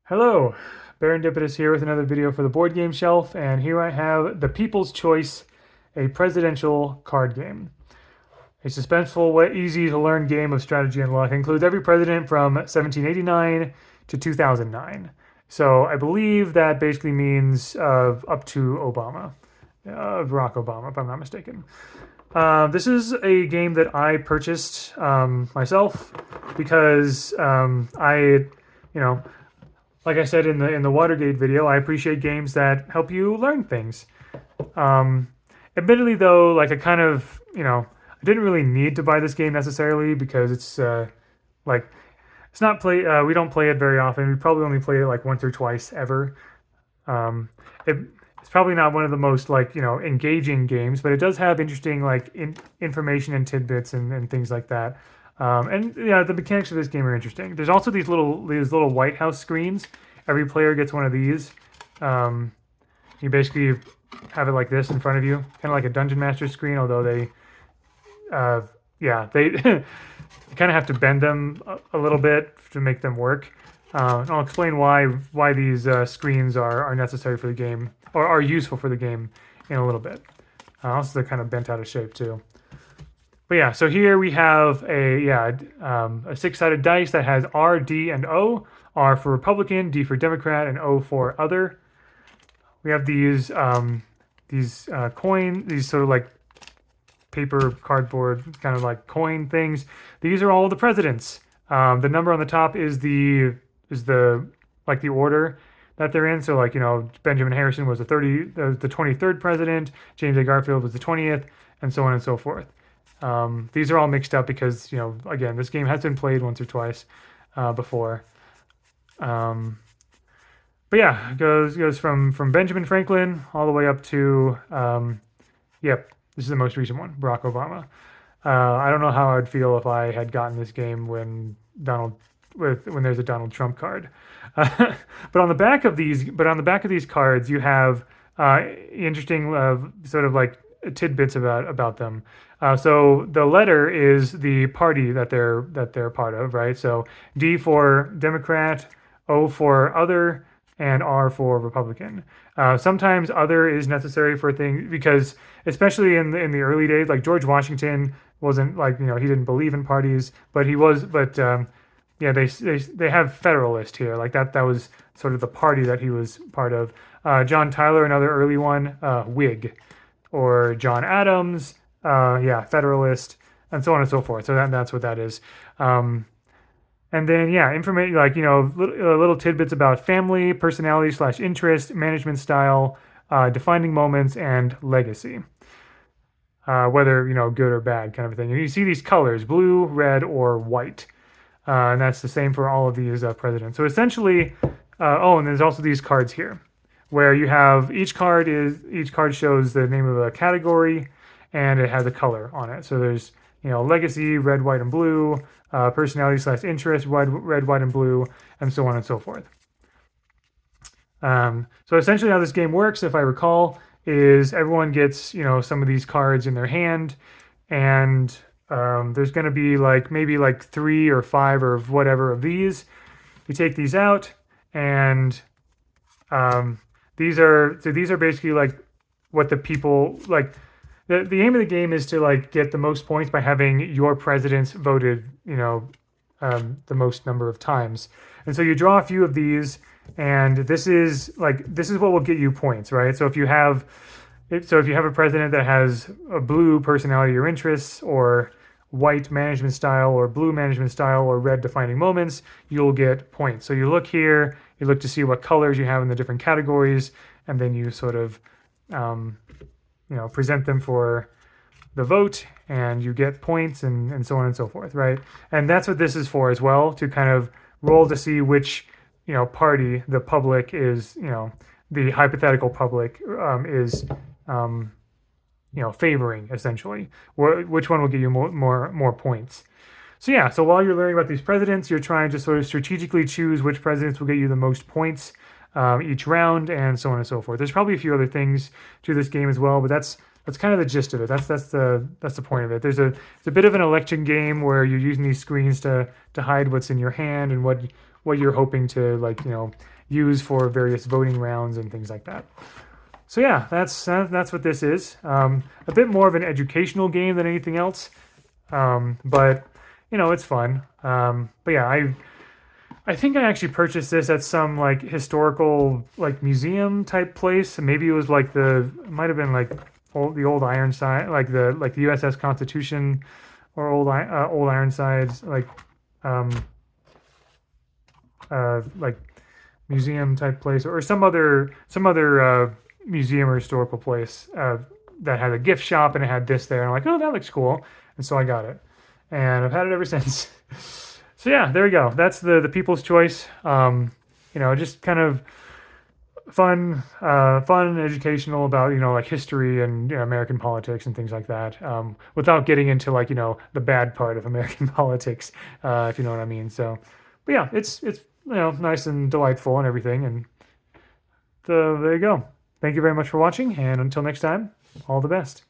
Hello, Barendipitous here with another video for the Board Game Shelf, and here I have The People's Choice, a presidential card game. A suspenseful, easy to learn game of strategy and luck. It includes every president from 1789 to 2009. So I believe that basically means up to Obama, Barack Obama, if I'm not mistaken. This is a game that I purchased myself because you know, like I said in the Watergate video, I appreciate games that help you learn things. Admittedly, though, like I didn't really need to buy this game necessarily because like it's not play. We don't play it very often. We probably only played it like once or twice ever. Um, it, it's probably not one of the most engaging games, but it does have interesting information and tidbits and things like that. And yeah, the mechanics of this game are interesting. There's also these little White House screens. Every player gets one of these. You basically have it like this in front of you, kind of like a Dungeon Master screen. Although they you kind of have to bend them a little bit to make them work. And I'll explain why these screens are necessary for the game or are useful for the game in a little bit. Also, they're kind of bent out of shape too. But yeah, so here we have a six-sided dice that has R, D, and O. R for Republican, D for Democrat, and O for Other. We have these these sort of like paper cardboard kind of like coin things. These are all the presidents. The number on the top is the order that they're in. So Benjamin Harrison was the 23rd president, James A. Garfield was the 20th, and so on and so forth. These are all mixed up because again, this game has been played once or twice before. But yeah, it goes from Benjamin Franklin all the way up to yep, this is the most recent one, Barack Obama. I don't know how I'd feel if I had gotten this game when there's a Donald Trump card. But on the back of these cards, you have interesting sort of like tidbits about them. So the letter is the party that they're part of, right? So D for Democrat, O for Other, and R for Republican. Sometimes Other is necessary for things because, especially in the early days, like George Washington wasn't he didn't believe in parties, but he was. But yeah, they have Federalist here, like that was sort of the party that he was part of. John Tyler, another early one, Whig, or John Adams, Federalist, and so on and so forth. So that's what that is. And then, information little tidbits about family, personality / interest, management style, defining moments, and legacy. Whether good or bad, kind of thing. And you see these colors: blue, red, or white, and that's the same for all of these presidents. So essentially, and there's also these cards here, where you have each card shows the name of a category, and it has a color on it. So there's legacy, red, white, and blue. Personality / interest, red, white, and blue, and so on and so forth. So essentially how this game works, if I recall, is everyone gets, some of these cards in their hand, and there's going to be maybe 3 or 5 or whatever of these. You take these out, and these are basically what the people like. The aim of the game is to get the most points by having your presidents voted, the most number of times. And so you draw a few of these, and this is what will get you points, right? So if you have a president that has a blue personality or interests, or white management style, or blue management style, or red defining moments, you'll get points. So you look here, you look to see what colors you have in the different categories, and then you sort of present them for the vote, and you get points, and so on and so forth, right? And that's what this is for as well, to kind of roll to see which party the public is, the hypothetical public is favoring, essentially, which one will give you more points. So while you're learning about these presidents, you're trying to sort of strategically choose which presidents will get you the most points each round, and so on and so forth. There's probably a few other things to this game as well, but that's kind of the gist of it. That's the point of it. It's a bit of an election game where you're using these screens to hide what's in your hand and what you're hoping to use for various voting rounds and things like that. So yeah, that's what this is. A bit more of an educational game than anything else, but it's fun. But yeah, I think I actually purchased this at some like historical like museum type place. Maybe it was like it might have been like the old Ironside, like the USS Constitution, or old Ironsides, um, like museum type place, or some other museum or historical place that had a gift shop and it had this there. And I'm like, oh, that looks cool, and so I got it, and I've had it ever since. So yeah, there we go. That's the People's Choice. Just kind of fun and educational about like history and American politics and things like that, without getting into like the bad part of American politics, if you know what I mean. So, but yeah, it's nice and delightful and everything. And so there you go. Thank you very much for watching, and until next time, all the best.